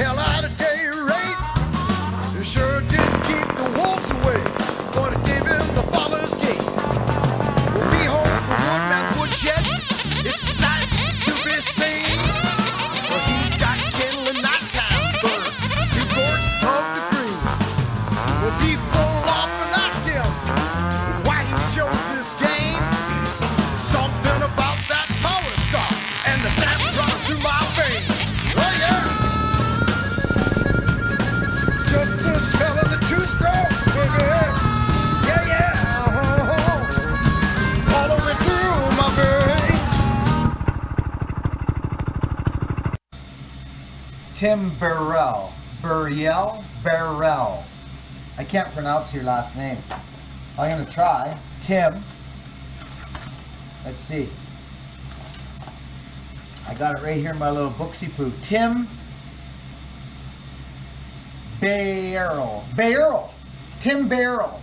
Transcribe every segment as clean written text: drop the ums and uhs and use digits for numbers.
hell out of day rate. It sure did keep the wolves away, but it gave him the father's gate. When we hold the woodman's woodshed, it's a sight to be seen. But he's got kindling nighttime birds, two gourds of the green. Well, people often ask him why he chose this game. Something about that power saw and the sap runs through my veins. Oh yeah! Just the smell of the two-stroke, baby. Yeah, yeah. All the way through my veins. Tim Burrell. I can't pronounce your last name. I'm gonna try. Tim. Let's see. I got it right here in my little booksy poo. Tim Barrel. Tim Barrel.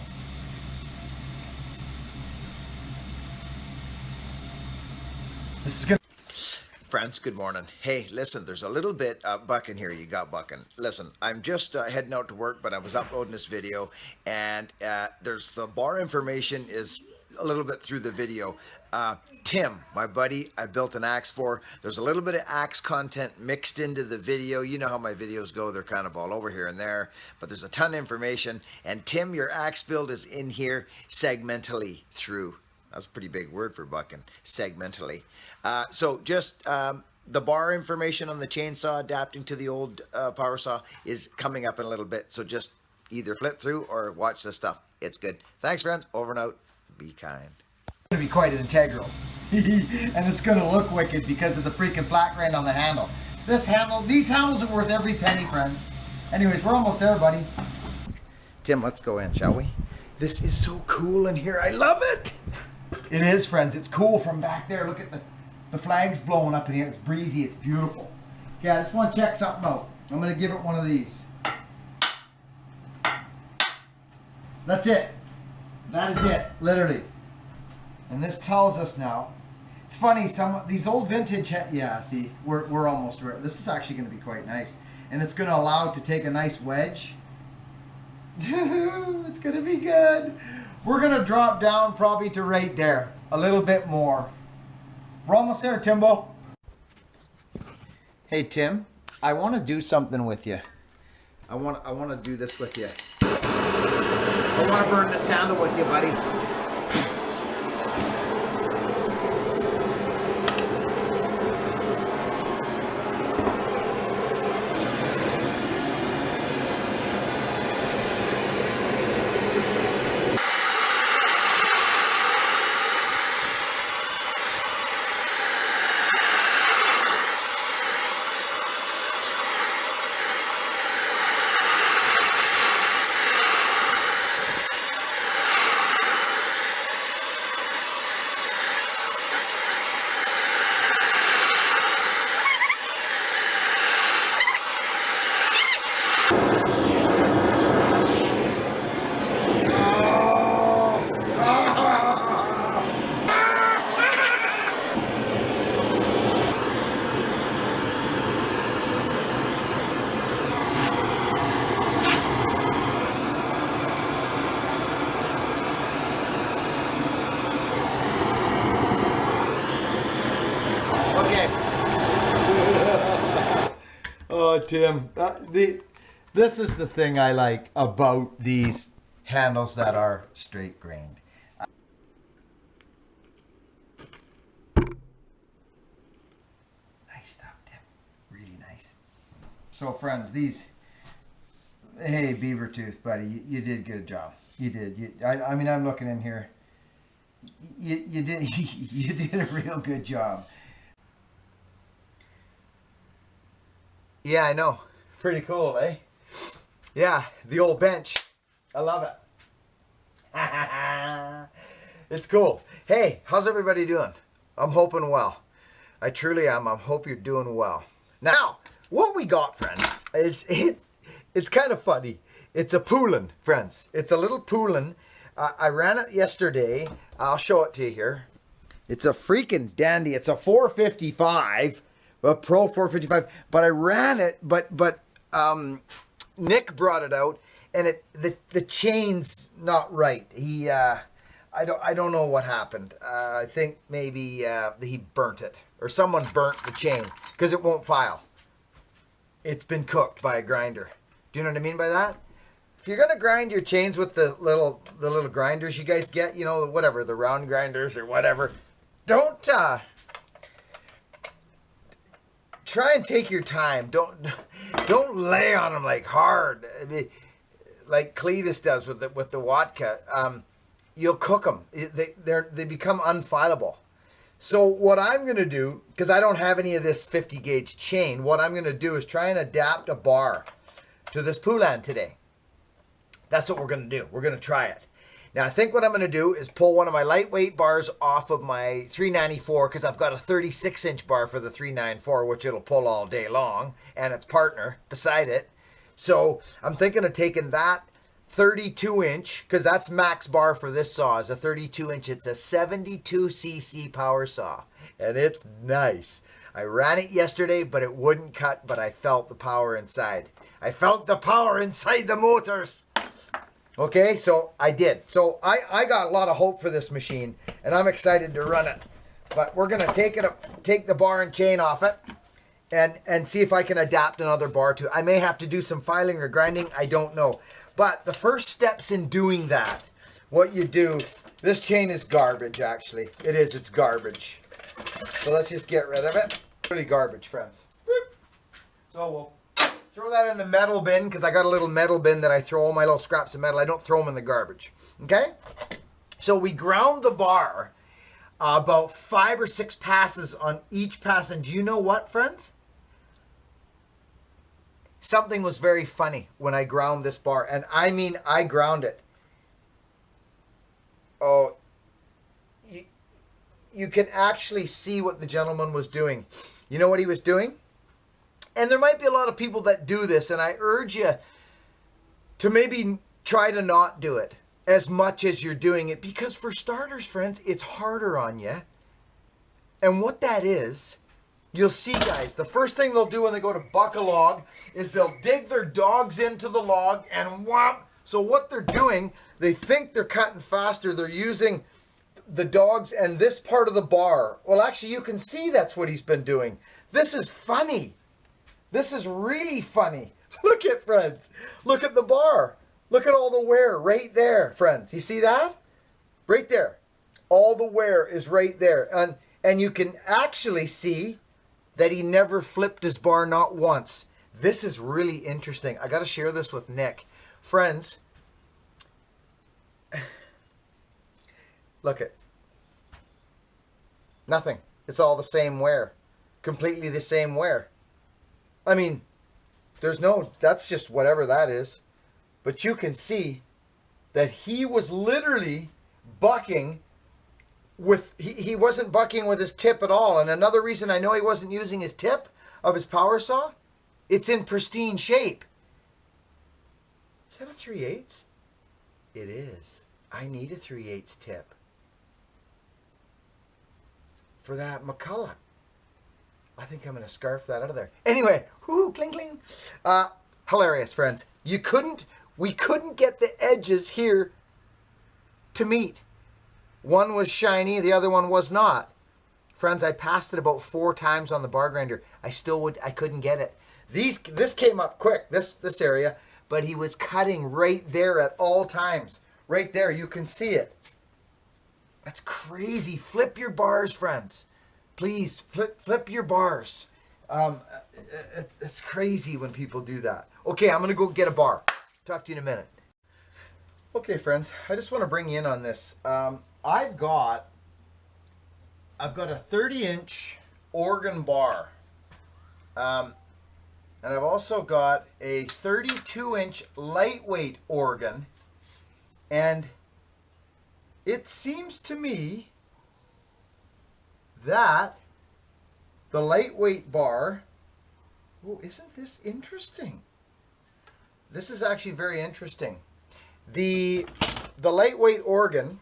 This is gonna. Friends, good morning. Hey, listen, there's a little bit bucking here. You got bucking. Listen, I'm just heading out to work, but I was uploading this video, and there's the bar information is a little bit through the video. Tim, my buddy, I built an axe for. There's a little bit of axe content mixed into the video. You know how my videos go. They're kind of all over here and there, but there's a ton of information. And Tim, your axe build is in here segmentally through. That's a pretty big word for bucking, segmentally. So just the bar information on the chainsaw adapting to the old power saw is coming up in a little bit. So just either flip through or watch this stuff. It's good. Thanks, friends. Over and out. Be kind. It's going to be quite integral. And it's going to look wicked because of the freaking flat grind on the handle. These handles are worth every penny, friends. Anyways, we're almost there, buddy. Tim, let's go in, shall we? This is so cool in here. I love it. It is, friends. It's cool from back there. Look at the flags blowing up in here. It's breezy. It's beautiful. Okay, I just want to check something out. I'm going to give it one of these. That's it. That is it, literally. And this tells us now. It's funny, these old vintage, yeah, see, we're almost there. This is actually going to be quite nice. And it's going to allow it to take a nice wedge. It's going to be good. We're going to drop down probably to right there. A little bit more. We're almost there, Timbo. Hey, Tim, I want to do something with you. I want to do this with you. I want to burn this handle with you, buddy. Oh, Tim, this is the thing I like about these handles that are straight grained. Nice stuff, Tim. Really nice. So, friends, hey, Beaver Tooth, buddy, you did a good job. You did. I mean, I'm looking in here. You did you did a real good job. Yeah, I know. Pretty cool, eh? Yeah, the old bench. I love it. It's cool. Hey, how's everybody doing? I'm hoping well. I truly am. I hope you're doing well. Now, what we got, friends, is it's kind of funny. It's a POULAN, friends. It's a little POULAN. I ran it yesterday. I'll show it to you here. It's a freaking dandy. It's a 455. A Pro 455, but I ran it, but Nick brought it out, and the chain's not right. I don't know what happened. I think maybe he burnt it, or someone burnt the chain because it won't file. It's been cooked by a grinder. Do you know what I mean by that? If you're gonna grind your chains with the little grinders you guys get, you know, whatever, the round grinders or whatever, don't try and take your time. Don't lay on them like hard, I mean, like Cletus does with the Watka. You'll cook them. They become unfileable. So what I'm going to do, because I don't have any of this 50 gauge chain, what I'm going to do is try and adapt a bar to this POULAN today. That's what we're going to do. We're going to try it. Now I think what I'm going to do is pull one of my lightweight bars off of my 394, because I've got a 36-inch bar for the 394, which it'll pull all day long, and its partner beside it. So I'm thinking of taking that 32-inch, because that's max bar for this saw, is a 32-inch. It's a 72cc power saw, and it's nice. I ran it yesterday, but it wouldn't cut, but I felt the power inside. I felt the power inside the motors. Okay, so I did. So I got a lot of hope for this machine, and I'm excited to run it. But we're gonna take the bar and chain off it, and see if I can adapt another bar to it. I may have to do some filing or grinding, I don't know. But the first steps in doing that, what you do, this chain is garbage actually. It is, it's garbage. So let's just get rid of it. Really garbage, friends. So we'll throw that in the metal bin, because I got a little metal bin that I throw all my little scraps of metal. I don't throw them in the garbage. Okay? So we ground the bar about 5 or 6 passes on each pass. And do you know what, friends? Something was very funny when I ground this bar. And I mean, I ground it. Oh, you can actually see what the gentleman was doing. You know what he was doing? And there might be a lot of people that do this, and I urge you to maybe try to not do it as much as you're doing it, because for starters, friends, it's harder on you. And what that is, you'll see, guys, the first thing they'll do when they go to buck a log is they'll dig their dogs into the log and whomp. So what they're doing, they think they're cutting faster. They're using the dogs and this part of the bar. Well, actually, you can see that's what he's been doing. This is funny. This is really funny. Look at, friends. Look at the bar. Look at all the wear right there, friends. You see that? Right there. All the wear is right there. And you can actually see that he never flipped his bar, not once. This is really interesting. I got to share this with Nick. Friends, look at. Nothing. It's all the same wear. Completely the same wear. I mean, there's no, that's just whatever that is. But you can see that he was literally bucking with, he wasn't bucking with his tip at all. And another reason I know he wasn't using his tip of his power saw, it's in pristine shape. Is that a 3/8? It is. I need a 3/8 tip for that McCulloch. I think I'm going to scarf that out of there. Anyway, whoo, cling, cling. Hilarious, friends. We couldn't get the edges here to meet. One was shiny, the other one was not. Friends, I passed it about 4 times on the bar grinder. I couldn't get it. This came up quick, this area, but he was cutting right there at all times. Right there, you can see it. That's crazy. Flip your bars, friends. Please, flip your bars. It's crazy when people do that. Okay, I'm going to go get a bar. Talk to you in a minute. Okay, friends, I just want to bring you in on this. I've got a 30-inch organ bar. And I've also got a 32-inch lightweight organ. And it seems to me that the lightweight bar, oh, isn't this interesting? This is actually very interesting. The lightweight organ,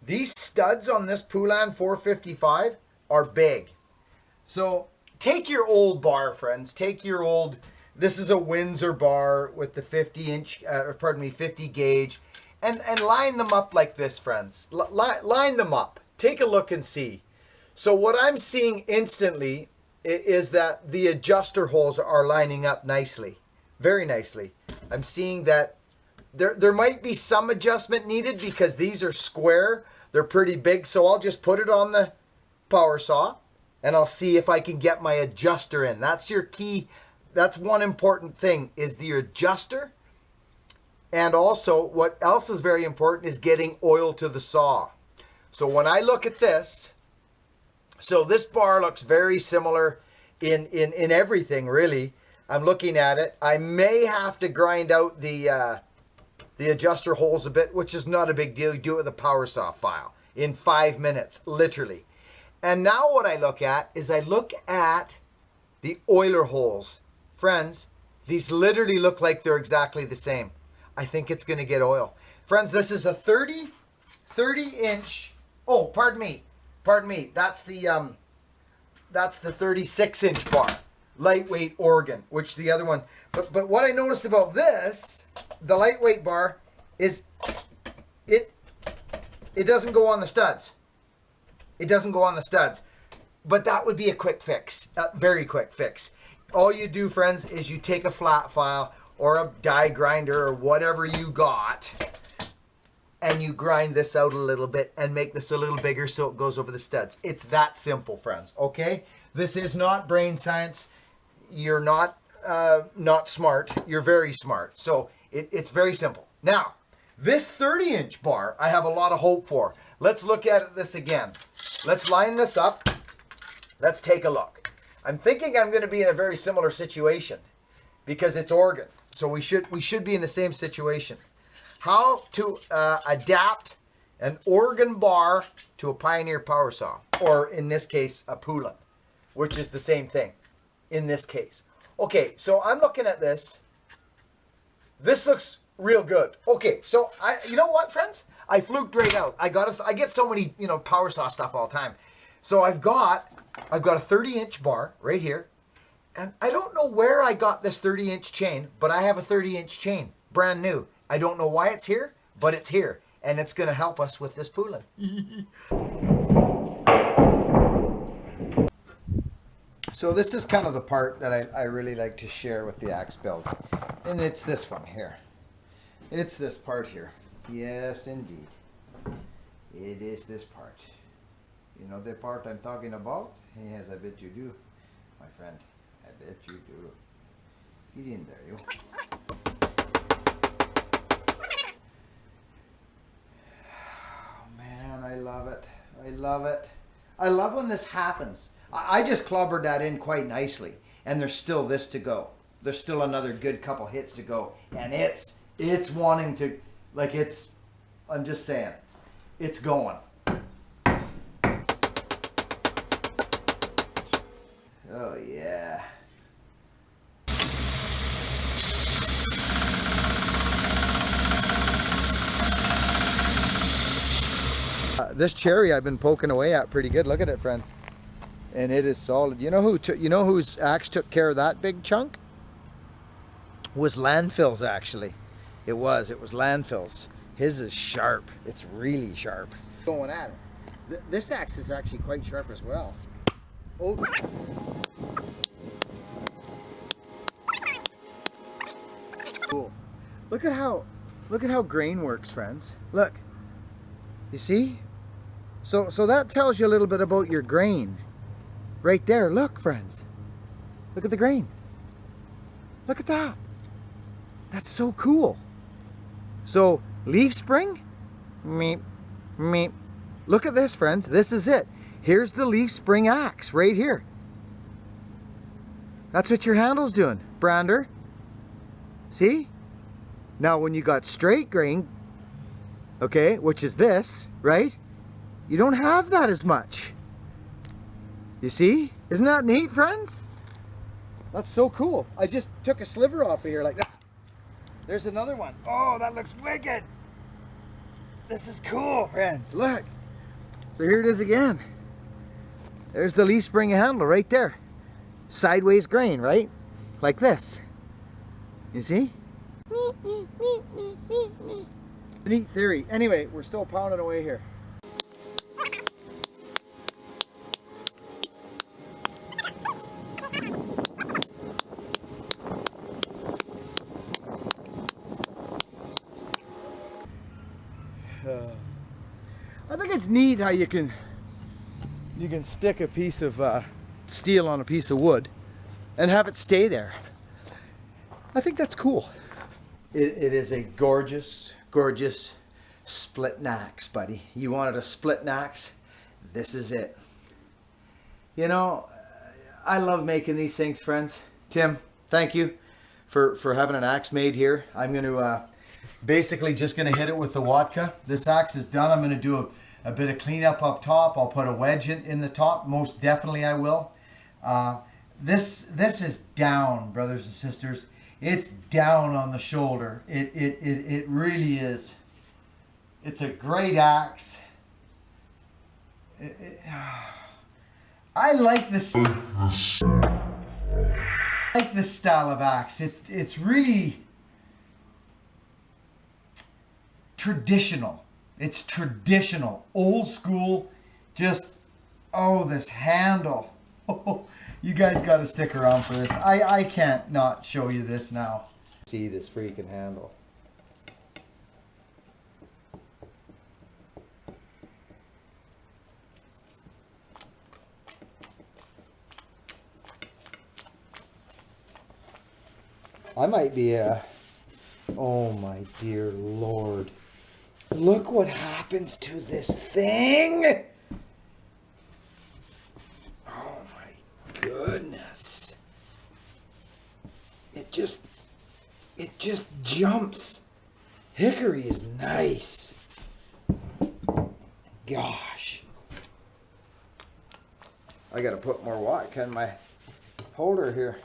these studs on this POULAN 455 are big. So take your old bar, friends. Take your old This is a Windsor bar with the 50 gauge. And line them up like this, friends. Line them up. Take a look and see. So what I'm seeing instantly is that the adjuster holes are lining up nicely. Very nicely. I'm seeing that there might be some adjustment needed because these are square. They're pretty big. So I'll just put it on the power saw and I'll see if I can get my adjuster in. That's your key. That's one important thing, is the adjuster. And also what else is very important is getting oil to the saw. So when I look at this, so this bar looks very similar in everything, really. I'm looking at it. I may have to grind out the adjuster holes a bit, which is not a big deal. You do it with a power saw file in 5 minutes, literally. And now what I look at is I look at the oiler holes. Friends, these literally look like they're exactly the same. I think it's going to get oil. Friends, this is a 30 inch. Oh, pardon me. That's the 36 inch bar. Lightweight organ, which the other one. But what I noticed about this, the lightweight bar, is it doesn't go on the studs. It doesn't go on the studs. But that would be a quick fix. A very quick fix. All you do, friends, is you take a flat file or a die grinder or whatever you got, and you grind this out a little bit and make this a little bigger so it goes over the studs. It's that simple, friends, okay? This is not brain science. You're not smart. You're very smart. So it's very simple. Now, this 30-inch bar, I have a lot of hope for. Let's look at this again. Let's line this up. Let's take a look. I'm thinking I'm going to be in a very similar situation because it's organ. So we should be in the same situation. How to adapt an organ bar to a Pioneer power saw, or in this case, a POULAN, which is the same thing in this case. Okay, so I'm looking at this. This looks real good. Okay, so you know what, friends? I fluked right out. I get so many, power saw stuff all the time. So I've got a 30-inch bar right here. And I don't know where I got this 30-inch chain, but I have a 30-inch chain, brand new. I don't know why it's here, but it's here. And it's going to help us with this POULAN. So this is kind of the part that I really like to share with the axe build. And it's this one here. It's this part here. Yes, indeed. It is this part. You know the part I'm talking about? Yes, I bet you do, my friend. I bet you do. Get in there, you. Oh, man, I love it. I love it. I love when this happens. I just clobbered that in quite nicely, and there's still this to go. There's still another good couple hits to go, and it's wanting to, like, I'm just saying, it's going. Oh yeah. This cherry I've been poking away at pretty good. Look at it, friends. And it is solid. You know whose axe took care of that big chunk? Was Landfill's, actually. It was Landfill's. His is sharp. It's really sharp. Going at it. This axe is actually quite sharp as well. Oh. Cool. Look at how grain works, friends. Look. You see? So that tells you a little bit about your grain. Right there, look, friends. Look at the grain. Look at that. That's so cool. So, leaf spring? Meep, meep. Look at this, friends. This is it. Here's the leaf spring axe right here. That's what your handle's doing, Brander. See? Now, when you got straight grain, okay, which is this, right? You don't have that as much. You see? Isn't that neat, friends? That's so cool. I just took a sliver off of here like that. There's another one. Oh, that looks wicked. This is cool, friends. Look. So here it is again. There's the leaf spring handle right there. Sideways grain, right? Like this. You see? Neat theory. Anyway, we're still pounding away here. I think it's neat how you can stick a piece of steel on a piece of wood and have it stay there. I think that's cool. It is a gorgeous, gorgeous split axe, buddy. You wanted a split axe? This is it. You know, I love making these things, friends. Tim, thank you for having an axe made here. I'm going to basically just going to hit it with the Watka. This axe is done. I'm going to do a bit of cleanup up top. I'll put a wedge in the top. Most definitely I will. This is down, brothers and sisters. It's down on the shoulder. It really is. It's a great axe. I like this. I like this style of axe. It's really traditional. It's traditional, old school. Just, oh, this handle. Oh, you guys got to stick around for this. I can't not show you this now. See this freaking handle. I might be oh my dear Lord. Look what happens to this thing. Oh my goodness. It just jumps. Hickory is nice. Gosh. I gotta put more Watka in my holder here.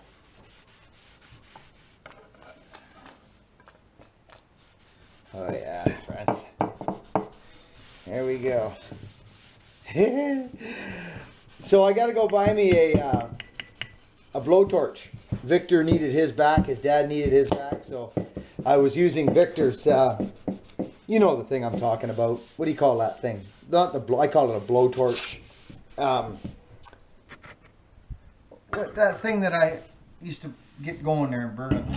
Oh yeah, friends. There we go. So I gotta go buy me a blowtorch. Victor needed his back. His dad needed his back. So I was using Victor's. You know the thing I'm talking about. What do you call that thing? Not the I call it a blowtorch. What that thing that I used to get going there and burning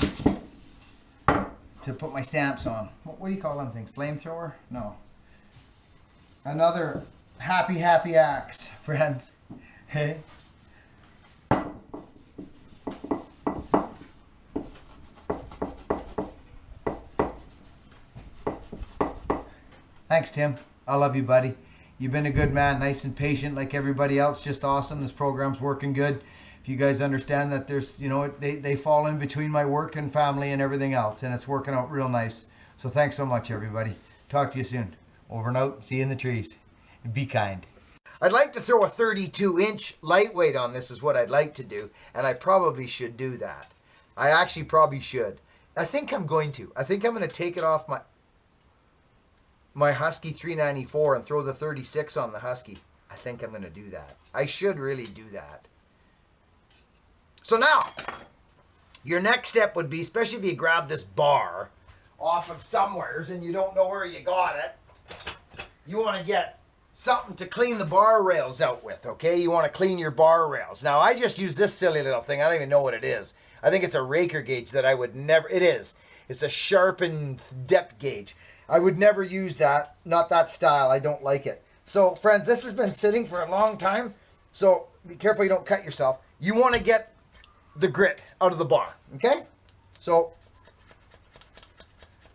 to put my stamps on. What do you call them things? Flamethrower? No. Another happy axe, friends. Hey. Thanks, Tim. I love you, buddy. You've been a good man, nice and patient like everybody else. Just awesome. This program's working good. If you guys understand that there's, you know, they fall in between my work and family and everything else, and it's working out real nice. So thanks so much, everybody. Talk to you soon. Over and out. See you in the trees. Be kind. I'd like to throw a 32-inch lightweight on this is what I'd like to do, and I probably should do that. I actually probably should. I think I'm going to. I think I'm going to take it off my Husky 394 and throw the 36 on the Husky. I think I'm going to do that. I should really do that. So now, your next step would be, especially if you grab this bar off of somewheres and you don't know where you got it, you want to get something to clean the bar rails out with, okay? You want to clean your bar rails. Now, I just use this silly little thing. I don't even know what it is. I think it's a raker gauge that I would never... It is. It's a sharpened depth gauge. I would never use that. Not that style. I don't like it. So, friends, this has been sitting for a long time. So, be careful you don't cut yourself. You want to get the grit out of the bar, okay? So,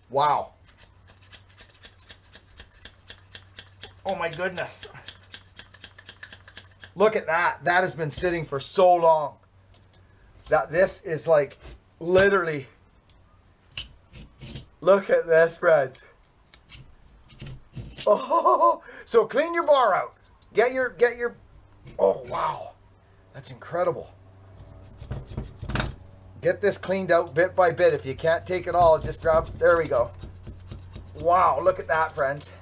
wow. Oh my goodness. Look at that. That has been sitting for so long. That this is like literally, look at this, friends. Oh, so clean your bar out. Get your, oh wow. That's incredible. Get this cleaned out bit by bit. If you can't take it all, just drop. There we go. Wow, look at that, friends.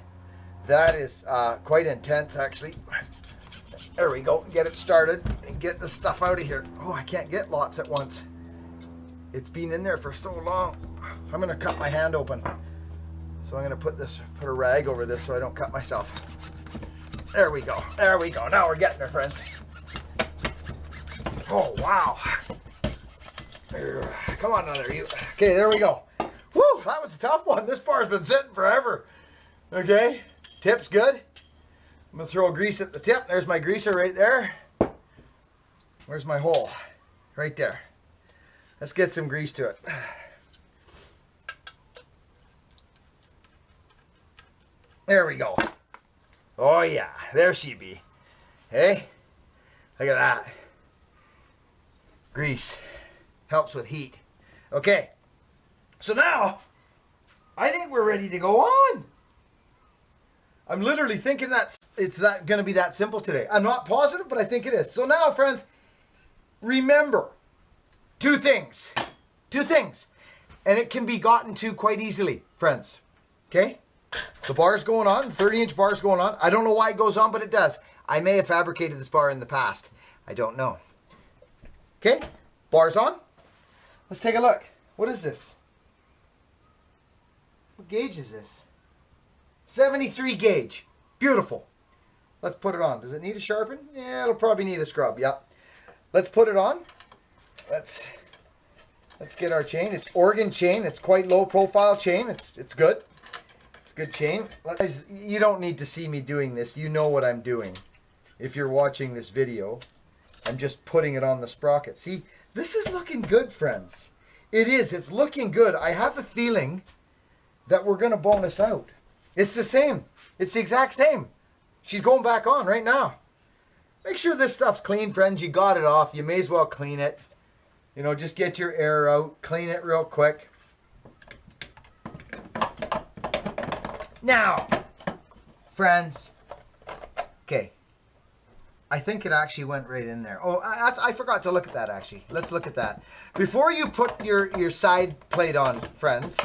That is quite intense, actually. There we go. Get it started and get the stuff out of here. Oh, I can't get lots at once. It's been in there for so long. I'm gonna cut my hand open. So I'm gonna put a rag over this so I don't cut myself. There we go. There we go. Now we're getting there, friends. Oh, wow. Come on, another you. Okay, there we go. Woo, that was a tough one. This bar's been sitting forever. Okay, tip's good. I'm gonna throw grease at the tip. There's my greaser right there. Where's my hole? Right there. Let's get some grease to it. There we go. Oh yeah, there she be. Hey, look at that. Grease helps with heat. Okay, so now I think we're ready to go on. I'm literally thinking it's going to be that simple today. I'm not positive, but I think it is. So now, friends, remember two things, and it can be gotten to quite easily, friends. Okay, the bar's going on, 30-inch bar's going on. I don't know why it goes on, but it does. I may have fabricated this bar in the past. I don't know. Okay, bar's on. Let's take a look. What is this? What gauge is this? 73 gauge. Beautiful. Let's put it on. Does it need a sharpen? Yeah, it'll probably need a scrub. Yep. Let's put it on. Let's get our chain. It's Oregon chain. It's quite low profile chain. It's good. It's good chain. Guys, you don't need to see me doing this. You know what I'm doing. If you're watching this video, I'm just putting it on the sprocket. See, this is looking good, friends. It is. It's looking good. I have a feeling that we're going to bonus out. It's the same. It's the exact same. She's going back on right now. Make sure this stuff's clean, friends. You got it off. You may as well clean it. You know, just get your air out. Clean it real quick. Now, friends. Okay. I think it actually went right in there. Oh, I forgot to look at that, actually. Let's look at that. Before you put your side plate on, friends,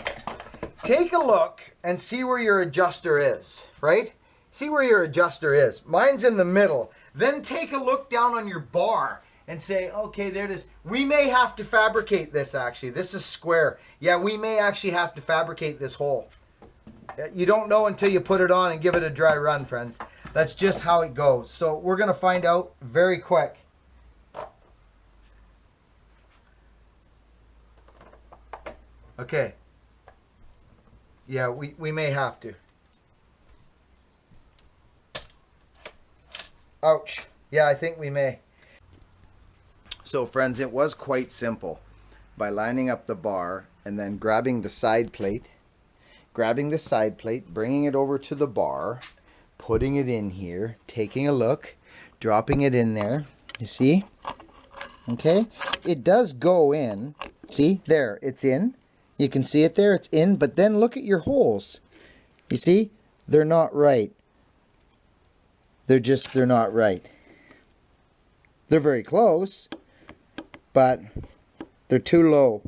take a look and see where your adjuster is, right? See where your adjuster is. Mine's in the middle. Then take a look down on your bar and say, okay, there it is. We may have to fabricate this, actually. This is square. Yeah, we may actually have to fabricate this hole. You don't know until you put it on and give it a dry run, friends. That's just how it goes. So we're going to find out very quick. Okay. Yeah, we may have to. Ouch. Yeah, I think we may. So friends, it was quite simple. By lining up the bar and then grabbing the side plate, bringing it over to the bar, putting it in here, taking a look, dropping it in there. You see? Okay? It does go in. See? There, it's in. You can see it there, it's in, but then look at your holes. You see? They're not right. They're not right. They're very close, but they're too low.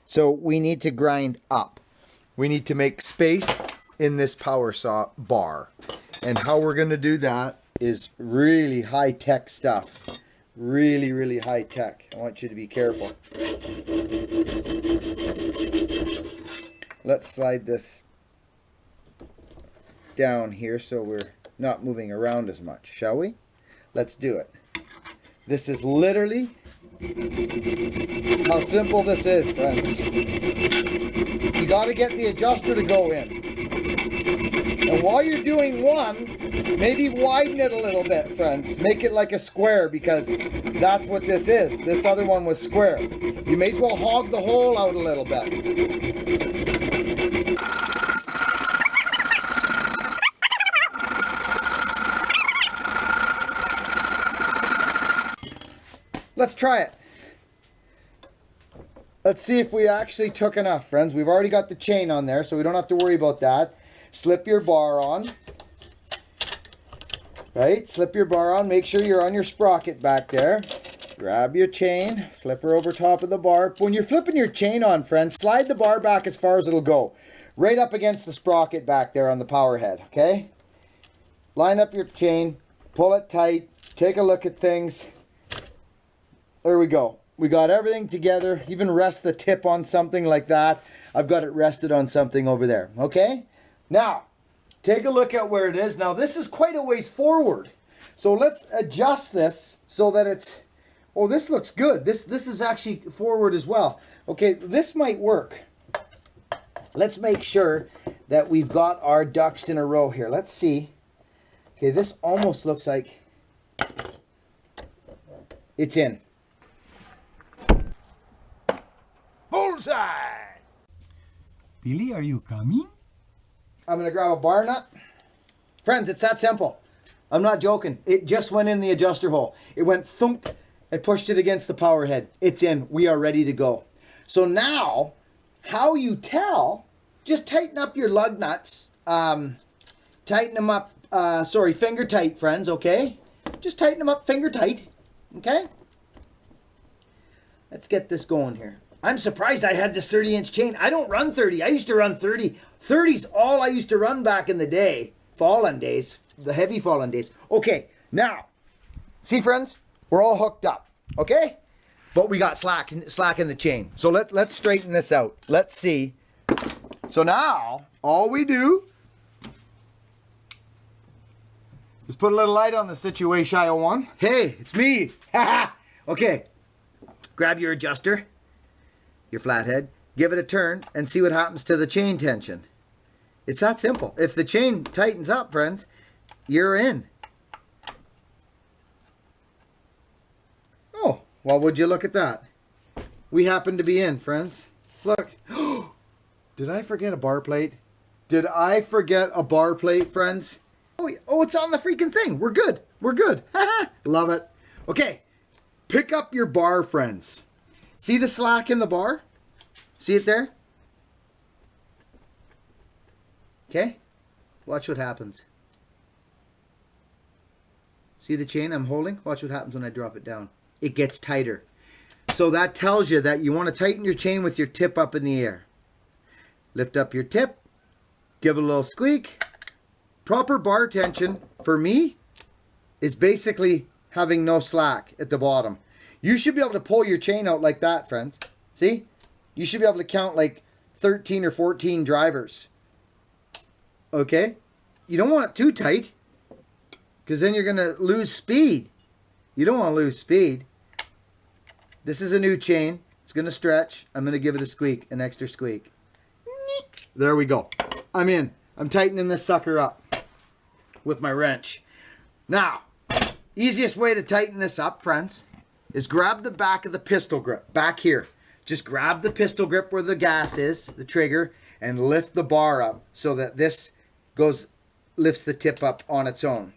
So we need to grind up. We need to make space in this power saw bar. And how we're going to do that is really high-tech stuff. Really, really high-tech. I want you to be careful. Let's slide this down here so we're not moving around as much, shall we? Let's do it. This is literally how simple this is, friends. You got to get the adjuster to go in. And while you're doing one, maybe widen it a little bit, friends. Make it like a square, because that's what this is. This other one was square. You may as well hog the hole out a little bit. Let's try it. Let's see if we actually took enough, friends. We've already got the chain on there, so we don't have to worry about that. Slip your bar on. Right? Slip your bar on. Make sure you're on your sprocket back there. Grab your chain. Flip her over top of the bar. When you're flipping your chain on, friends, slide the bar back as far as it'll go. Right up against the sprocket back there on the power head. Okay? Line up your chain. Pull it tight. Take a look at things. There we go. We got everything together. Even rest the tip on something like that. I've got it rested on something over there. Okay? Now, take a look at where it is. Now, this is quite a ways forward. So let's adjust this so that it's... Oh, this looks good. This is actually forward as well. Okay, this might work. Let's make sure that we've got our ducks in a row here. Let's see. Okay, this almost looks like it's in. Bullseye! Billy, are you coming? I'm going to grab a bar nut. Friends, it's that simple. I'm not joking. It just went in the adjuster hole. It went thump. I pushed it against the power head. It's in. We are ready to go. So now, how you tell, just tighten up your lug nuts. Tighten them up, finger tight, friends, okay? Just tighten them up finger tight, okay? Let's get this going here. I'm surprised I had this 30-inch chain. I don't run 30. I used to run 30. 30's all I used to run back in the day. POULAN days. The heavy POULAN days. Okay, now, see, friends? We're all hooked up, okay? But we got slack in the chain. So let's straighten this out. Let's see. So now, all we do is put a little light on the situation, one. Hey, it's me. Okay, grab your adjuster, your flathead, give it a turn, and see what happens to the chain tension. It's that simple. If the chain tightens up, friends, you're in. Oh, well, would you look at that? We happen to be in, friends. Look. Did I forget a bar plate? Did I forget a bar plate, friends? Oh, it's on the freaking thing. We're good. We're good. Love it. Okay, pick up your bar, friends. See the slack in the bar? See it there? Okay, watch what happens. See the chain I'm holding? Watch what happens when I drop it down. It gets tighter. So that tells you that you want to tighten your chain with your tip up in the air. Lift up your tip, give it a little squeak. Proper bar tension, for me, is basically having no slack at the bottom. You should be able to pull your chain out like that, friends. See? You should be able to count like 13 or 14 drivers. Okay? You don't want it too tight, because then you're going to lose speed. You don't want to lose speed. This is a new chain. It's going to stretch. I'm going to give it a squeak, an extra squeak. There we go. I'm in. I'm tightening this sucker up with my wrench. Now, easiest way to tighten this up, friends, is grab the back of the pistol grip, back here. Just grab the pistol grip where the gas is, the trigger, and lift the bar up so that this lifts the tip up on its own.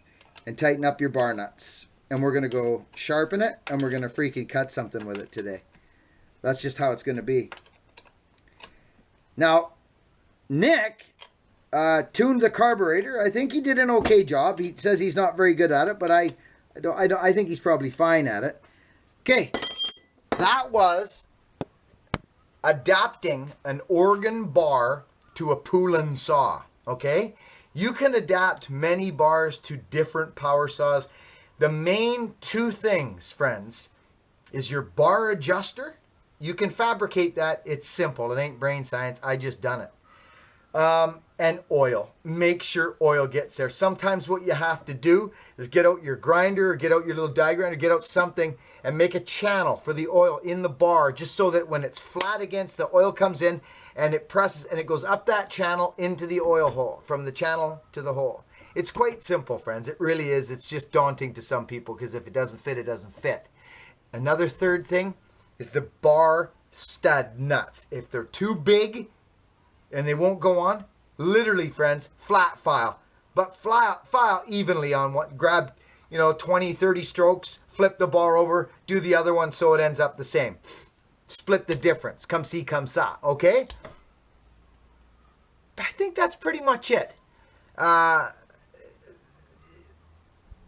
And tighten up your bar nuts. And we're going to go sharpen it, and we're going to freaking cut something with it today. That's just how it's going to be. Now, Nick tuned the carburetor. I think he did an okay job. He says he's not very good at it, but I think he's probably fine at it. Okay, that was adapting an organ bar to a POULAN saw. Okay, you can adapt many bars to different power saws. The main two things, friends, is your bar adjuster. You can fabricate that. It's simple. It ain't brain science. I just done it. And oil. Make sure oil gets there. Sometimes what you have to do is get out your grinder or get out your little die grinder, get out something and make a channel for the oil in the bar, just so that when it's flat against, the oil comes in and it presses and it goes up that channel into the oil hole, from the channel to the hole. It's quite simple, friends. It really is. It's just daunting to some people because if it doesn't fit, it doesn't fit. Another third thing is the bar stud nuts. If they're too big and they won't go on, literally, friends, flat file. But file evenly on what, grab, 20, 30 strokes, flip the bar over, do the other one so it ends up the same. Split the difference. Come see, come saw. Okay? I think that's pretty much it. That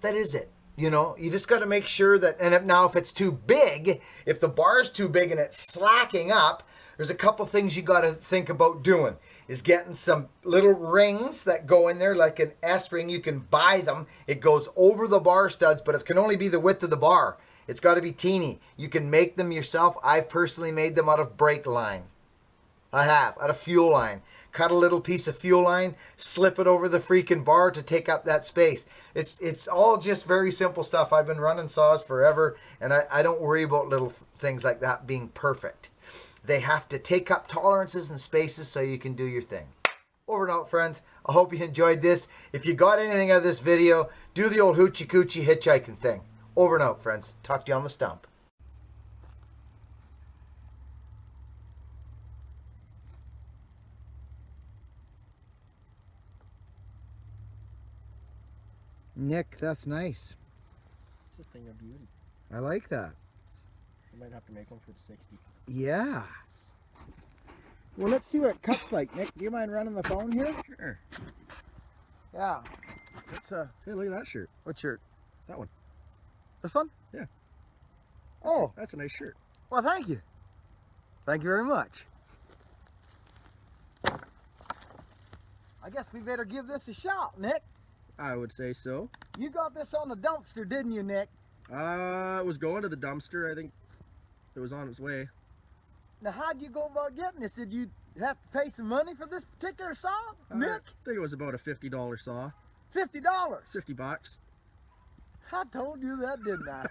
is it. You just got to make sure that, and now if it's too big, if the bar's too big and it's slacking up, there's a couple things you got to think about doing. Is getting some little rings that go in there, like an S ring. You can buy them. It goes over the bar studs, but it can only be the width of the bar. It's got to be teeny. You can make them yourself. I've personally made them out of brake line. I have, out of fuel line. Cut a little piece of fuel line, slip it over the freaking bar to take up that space. It's all just very simple stuff. I've been running saws forever, and I don't worry about little things like that being perfect. They have to take up tolerances and spaces so you can do your thing. Over and out, friends. I hope you enjoyed this. If you got anything out of this video, do the old hoochie coochie hitchhiking thing. Over and out, friends. Talk to you on the stump. Nick, that's nice. It's a thing of beauty. I like that. I might have to make one for the 60. Yeah. Well, let's see what it cuts like. Nick, do you mind running the phone here? Sure. Yeah. It's Hey, look at that shirt. what shirt? That one. This one? Yeah. Oh, That's a nice shirt. well, thank you. Thank you very much. I guess we better give this a shot, Nick. I would say so. You got this on the dumpster, didn't you, Nick? It was going to the dumpster. I think it was on its way. Now, how'd you go about getting this? Did you have to pay some money for this particular saw, Nick? I think it was about a $50 saw. $50. $50. I told you that, didn't I?